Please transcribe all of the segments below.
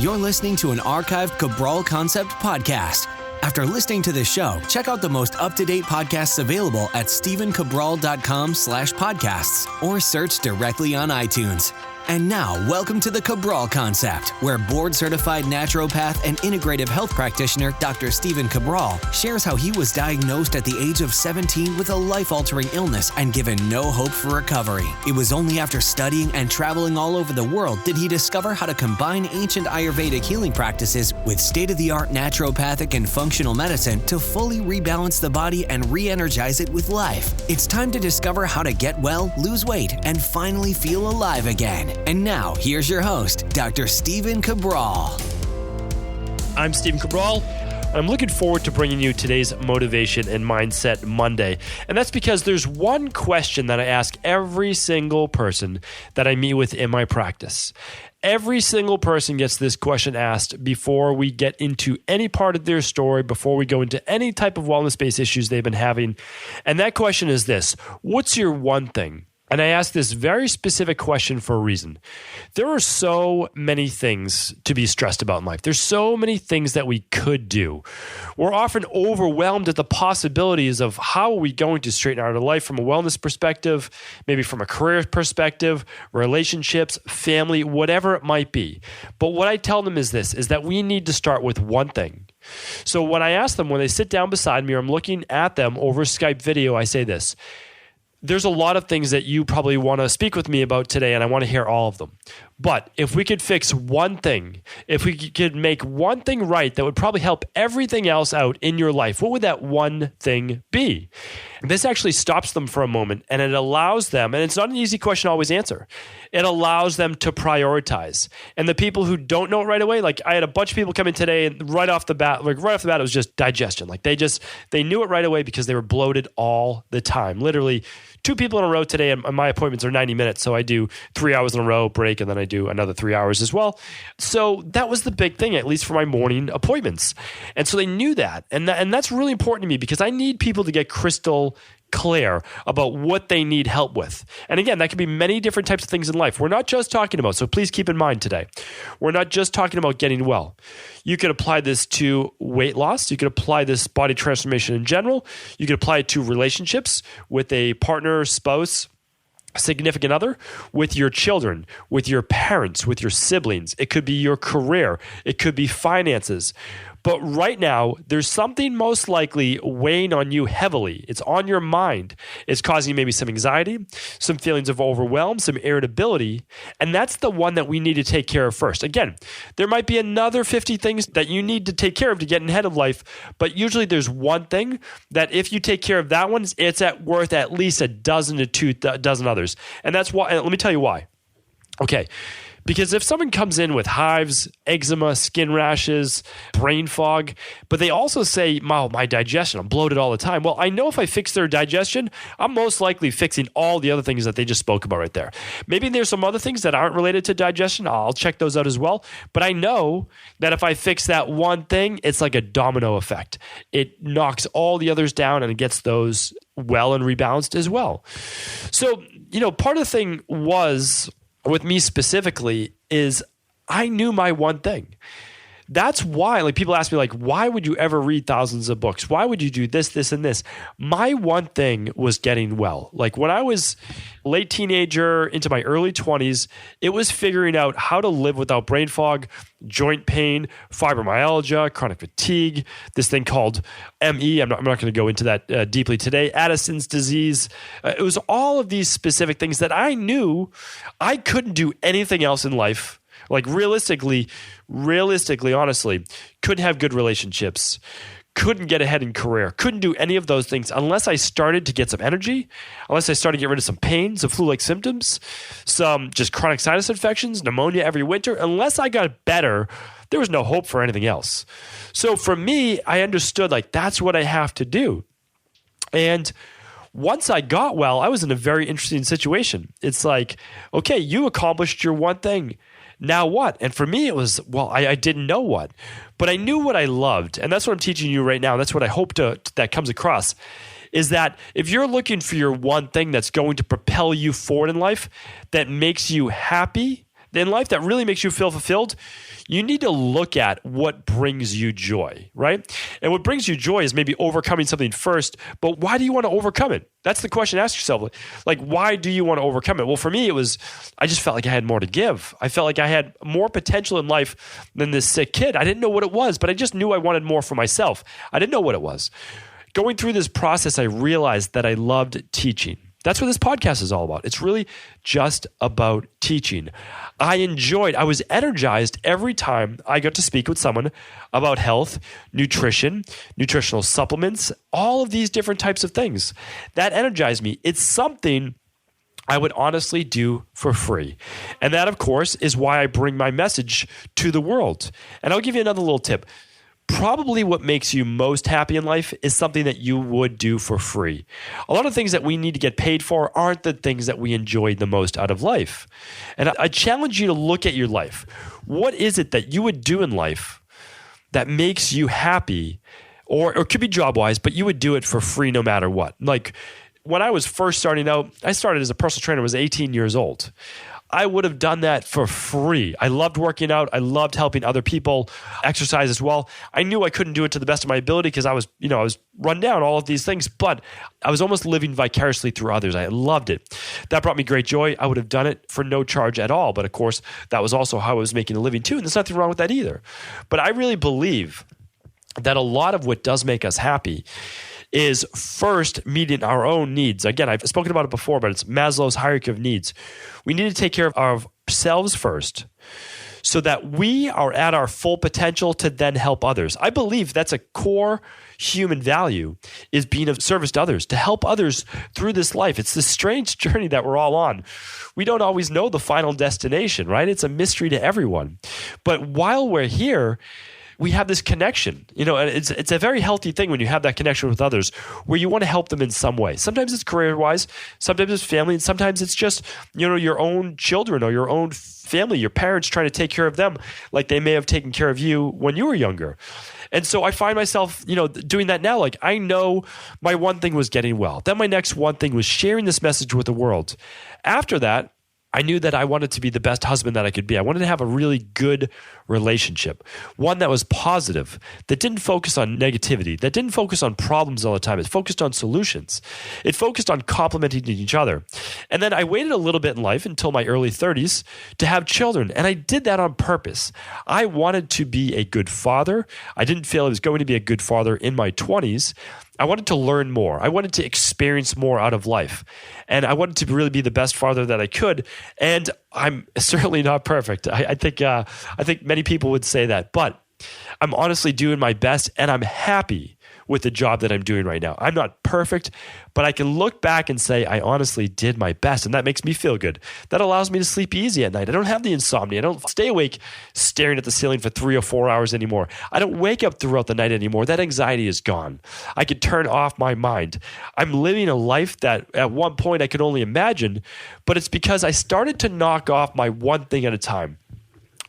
You're listening to an archived Cabral Concept podcast. After listening to the show, check out the most up-to-date podcasts available at stephencabral.com/podcasts or search directly on iTunes. And now, welcome to the Cabral Concept, where board-certified naturopath and integrative health practitioner Dr. Stephen Cabral shares how he was diagnosed at the age of 17 with a life-altering illness and given no hope for recovery. It was only after studying and traveling all over the world did he discover how to combine ancient Ayurvedic healing practices with state-of-the-art naturopathic and functional medicine to fully rebalance the body and re-energize it with life. It's time to discover how to get well, lose weight, and finally feel alive again. And now, here's your host, Dr. Stephen Cabral. I'm Stephen Cabral. I'm looking forward to bringing you today's Motivation and Mindset Monday. And that's because there's one question that I ask every single person that I meet with in my practice. Every single person gets this question asked before we get into any part of their story, before we go into any type of wellness-based issues they've been having. And that question is this: what's your one thing? And I ask this very specific question for a reason. There are so many things to be stressed about in life. There's so many things that we could do. We're often overwhelmed at the possibilities of how are we going to straighten out our life from a wellness perspective, maybe from a career perspective, relationships, family, whatever it might be. But what I tell them is this, is that we need to start with one thing. So when I ask them, when they sit down beside me or I'm looking at them over Skype video, I say this: there's a lot of things that you probably want to speak with me about today, and I want to hear all of them. But if we could fix one thing, if we could make one thing right that would probably help everything else out in your life, what would that one thing be? This actually stops them for a moment, and it allows them, and it's not an easy question to always answer, it allows them to prioritize. And the people who don't know it right away, like I had a bunch of people come in today, and right off the bat, it was just digestion. Like they knew it right away because they were bloated all the time. Literally 2 people in a row today, and my appointments are 90 minutes, so I do 3 hours in a row, break, and then I do another 3 hours as well. So that was the big thing, at least for my morning appointments. And so they knew that. And that's really important to me because I need people to get crystal clear about what they need help with. And again, that can be many different types of things in life. We're not just talking about, so please keep in mind today, we're not just talking about getting well. You could apply this to weight loss. You could apply this body transformation in general. You could apply it to relationships with a partner, spouse, significant other, with your children, with your parents, with your siblings. It could be your career. It could be finances. But right now, there's something most likely weighing on you heavily. It's on your mind. It's causing maybe some anxiety, some feelings of overwhelm, some irritability, and that's the one that we need to take care of first. Again, there might be another 50 things that you need to take care of to get ahead of life, but usually there's one thing that if you take care of that one, it's worth at least a dozen to 2 dozen others. And that's why, let me tell you why. Okay. Because if someone comes in with hives, eczema, skin rashes, brain fog, but they also say, wow, my digestion, I'm bloated all the time. Well, I know if I fix their digestion, I'm most likely fixing all the other things that they just spoke about right there. Maybe there's some other things that aren't related to digestion. I'll check those out as well. But I know that if I fix that one thing, it's like a domino effect. It knocks all the others down and it gets those well and rebalanced as well. So, part of the thing was, with me specifically, is I knew my one thing. That's why, people ask me, why would you ever read thousands of books? Why would you do this, this, and this? My one thing was getting well. When I was late teenager into my early 20s, it was figuring out how to live without brain fog, joint pain, fibromyalgia, chronic fatigue, this thing called ME. I'm not going to go into that deeply today. Addison's disease. It was all of these specific things that I knew I couldn't do anything else in life. Realistically, honestly, couldn't have good relationships, couldn't get ahead in career, couldn't do any of those things unless I started to get some energy, unless I started to get rid of some pain, some flu-like symptoms, some just chronic sinus infections, pneumonia every winter. Unless I got better, there was no hope for anything else. So for me, I understood that's what I have to do. And once I got well, I was in a very interesting situation. It's okay, you accomplished your one thing. Now what? And for me, it was, I didn't know what, but I knew what I loved. And that's what I'm teaching you right now. That's what I hope that comes across, is that if you're looking for your one thing that's going to propel you forward in life, that makes you happy, in life that really makes you feel fulfilled, you need to look at what brings you joy, right? And what brings you joy is maybe overcoming something first, but why do you want to overcome it? That's the question to ask yourself. Like, why do you want to overcome it? Well, for me, I just felt like I had more to give. I felt like I had more potential in life than this sick kid. I didn't know what it was, but I just knew I wanted more for myself. I didn't know what it was. Going through this process, I realized that I loved teaching. That's what this podcast is all about. It's really just about teaching. I was energized every time I got to speak with someone about health, nutrition, nutritional supplements, all of these different types of things. That energized me. It's something I would honestly do for free. And that, of course, is why I bring my message to the world. And I'll give you another little tip. Probably what makes you most happy in life is something that you would do for free. A lot of things that we need to get paid for aren't the things that we enjoy the most out of life. And I challenge you to look at your life. What is it that you would do in life that makes you happy, or it could be job-wise, but you would do it for free no matter what? Like when I was first starting out, I started as a personal trainer. I was 18 years old. I would have done that for free. I loved working out. I loved helping other people exercise as well. I knew I couldn't do it to the best of my ability because I was run down, all of these things, but I was almost living vicariously through others. I loved it. That brought me great joy. I would have done it for no charge at all. But of course, that was also how I was making a living too. And there's nothing wrong with that either. But I really believe that a lot of what does make us happy is first meeting our own needs. Again, I've spoken about it before, but it's Maslow's hierarchy of needs. We need to take care of ourselves first so that we are at our full potential to then help others. I believe that's a core human value, is being of service to others, to help others through this life. It's this strange journey that we're all on. We don't always know the final destination, right? It's a mystery to everyone. But while we're here, we have this connection, and it's a very healthy thing when you have that connection with others where you want to help them in some way. Sometimes it's career-wise, sometimes it's family, and sometimes it's just, your own children or your own family, your parents trying to take care of them like they may have taken care of you when you were younger. And so I find myself, doing that now. Like I know my one thing was getting well. Then my next one thing was sharing this message with the world. After that, I knew that I wanted to be the best husband that I could be. I wanted to have a really good relationship, one that was positive, that didn't focus on negativity, that didn't focus on problems all the time. It focused on solutions. It focused on complementing each other. And then I waited a little bit in life until my early 30s to have children, and I did that on purpose. I wanted to be a good father. I didn't feel I was going to be a good father in my 20s. I wanted to learn more. I wanted to experience more out of life. And I wanted to really be the best father that I could. And I'm certainly not perfect. I think many people would say that. But I'm honestly doing my best, and I'm happy with the job that I'm doing right now. I'm not perfect, but I can look back and say I honestly did my best, and that makes me feel good. That allows me to sleep easy at night. I don't have the insomnia. I don't stay awake staring at the ceiling for 3 or 4 hours anymore. I don't wake up throughout the night anymore. That anxiety is gone. I can turn off my mind. I'm living a life that at one point I could only imagine, but it's because I started to knock off my one thing at a time.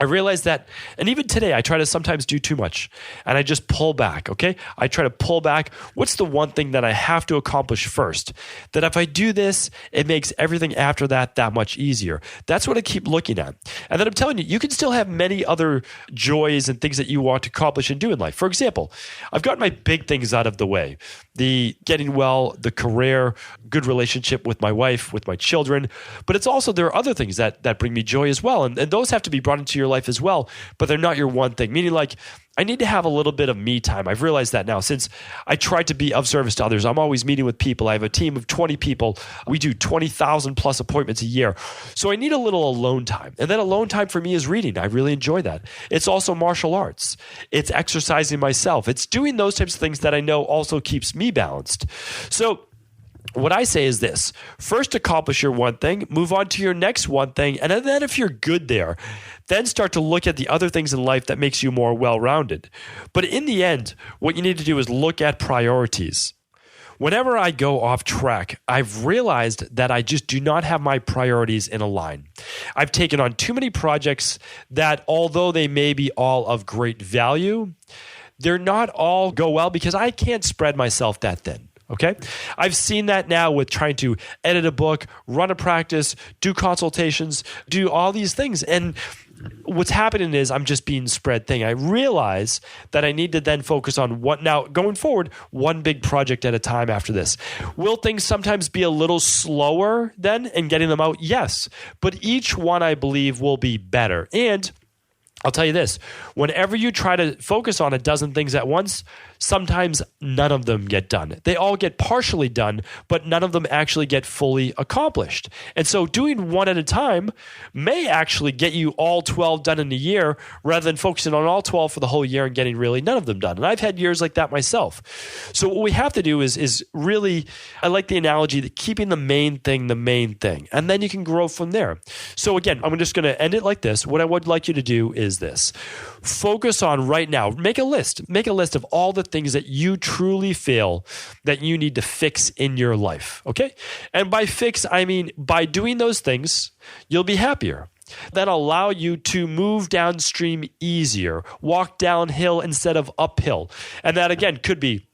I realized that, and even today, I try to sometimes do too much, and I just pull back, okay? I try to pull back. What's the one thing that I have to accomplish first? That if I do this, it makes everything after that much easier. That's what I keep looking at. And then I'm telling you, you can still have many other joys and things that you want to accomplish and do in life. For example, I've got my big things out of the way. The getting well, the career, good relationship with my wife, with my children. But it's also, there are other things that bring me joy as well. And those have to be brought into your life as well, but they're not your one thing. Meaning like, I need to have a little bit of me time. I've realized that now since I try to be of service to others. I'm always meeting with people. I have a team of 20 people. We do 20,000 plus appointments a year. So I need a little alone time. And then alone time for me is reading. I really enjoy that. It's also martial arts. It's exercising myself. It's doing those types of things that I know also keeps me balanced. So what I say is this: first accomplish your one thing, move on to your next one thing, and then if you're good there, then start to look at the other things in life that makes you more well-rounded. But in the end, what you need to do is look at priorities. Whenever I go off track, I've realized that I just do not have my priorities in a line. I've taken on too many projects that, although they may be all of great value, they're not all go well because I can't spread myself that thin. Okay. I've seen that now with trying to edit a book, run a practice, do consultations, do all these things. And what's happening is I'm just being spread thin. I realize that I need to then focus on going forward, one big project at a time after this. Will things sometimes be a little slower then in getting them out? Yes. But each one I believe will be better. And I'll tell you this, whenever you try to focus on a dozen things at once, sometimes none of them get done. They all get partially done, but none of them actually get fully accomplished. And so doing one at a time may actually get you all 12 done in a year rather than focusing on all 12 for the whole year and getting really none of them done. And I've had years like that myself. So what we have to do is really, I like the analogy that keeping the main thing, and then you can grow from there. So again, I'm just going to end it like this. What I would like you to do is this. Focus on right now. Make a list of all the things that you truly feel that you need to fix in your life. Okay. And by fix, I mean by doing those things, you'll be happier. That allow you to move downstream easier, walk downhill instead of uphill. And that again could be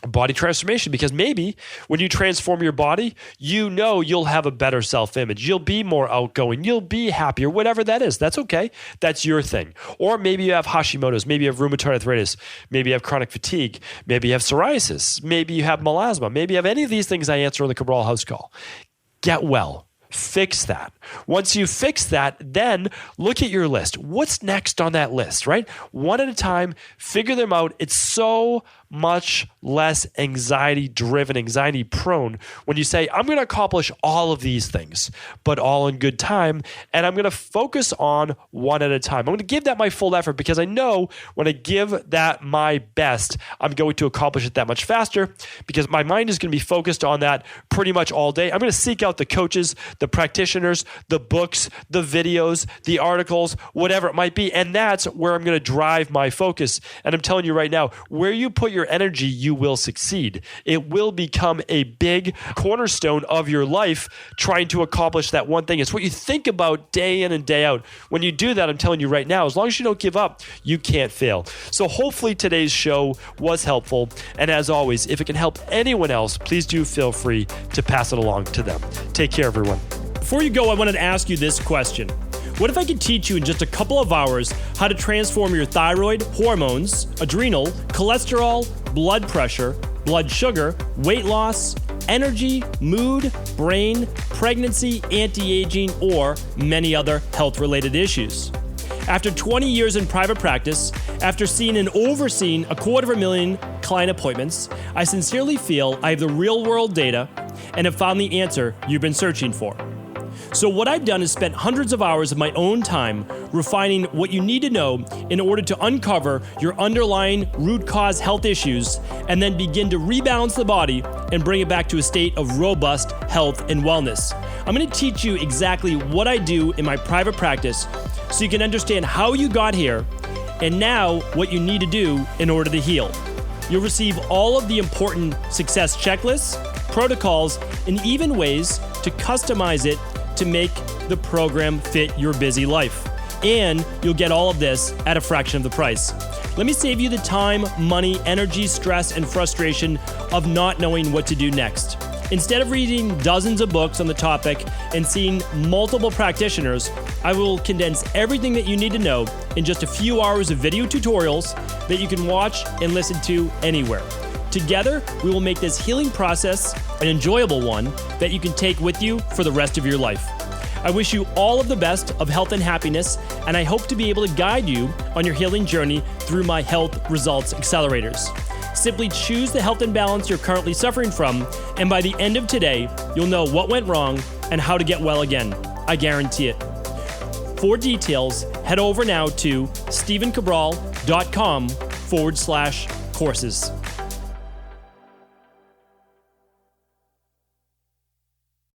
body transformation, because maybe when you transform your body, you'll have a better self-image. You'll be more outgoing. You'll be happier, whatever that is. That's okay. That's your thing. Or maybe you have Hashimoto's. Maybe you have rheumatoid arthritis. Maybe you have chronic fatigue. Maybe you have psoriasis. Maybe you have melasma. Maybe you have any of these things I answer on the Cabral House Call. Get well. Fix that. Once you fix that, then look at your list. What's next on that list, right? One at a time, figure them out. It's so much less anxiety-driven, anxiety-prone when you say, I'm going to accomplish all of these things, but all in good time, and I'm going to focus on one at a time. I'm going to give that my full effort because I know when I give that my best, I'm going to accomplish it that much faster because my mind is going to be focused on that pretty much all day. I'm going to seek out the coaches, the practitioners, the books, the videos, the articles, whatever it might be, and that's where I'm going to drive my focus. And I'm telling you right now, where you put your energy, you will succeed. It will become a big cornerstone of your life trying to accomplish that one thing. It's what you think about day in and day out. When you do that, I'm telling you right now, as long as you don't give up, you can't fail. So hopefully today's show was helpful. And as always, if it can help anyone else, please do feel free to pass it along to them. Take care, everyone. Before you go, I wanted to ask you this question. What if I could teach you in just a couple of hours how to transform your thyroid, hormones, adrenal, cholesterol, blood pressure, blood sugar, weight loss, energy, mood, brain, pregnancy, anti-aging, or many other health-related issues? After 20 years in private practice, after seeing and overseeing 250,000 client appointments, I sincerely feel I have the real-world data and have found the answer you've been searching for. So what I've done is spent hundreds of hours of my own time refining what you need to know in order to uncover your underlying root cause health issues and then begin to rebalance the body and bring it back to a state of robust health and wellness. I'm going to teach you exactly what I do in my private practice so you can understand how you got here and now what you need to do in order to heal. You'll receive all of the important success checklists, protocols, and even ways to customize it to make the program fit your busy life. And you'll get all of this at a fraction of the price. Let me save you the time, money, energy, stress, and frustration of not knowing what to do next. Instead of reading dozens of books on the topic and seeing multiple practitioners, I will condense everything that you need to know in just a few hours of video tutorials that you can watch and listen to anywhere. Together, we will make this healing process an enjoyable one that you can take with you for the rest of your life. I wish you all of the best of health and happiness, and I hope to be able to guide you on your healing journey through my Health Results Accelerators. Simply choose the health imbalance you're currently suffering from, and by the end of today, you'll know what went wrong and how to get well again. I guarantee it. For details, head over now to stephencabral.com/courses.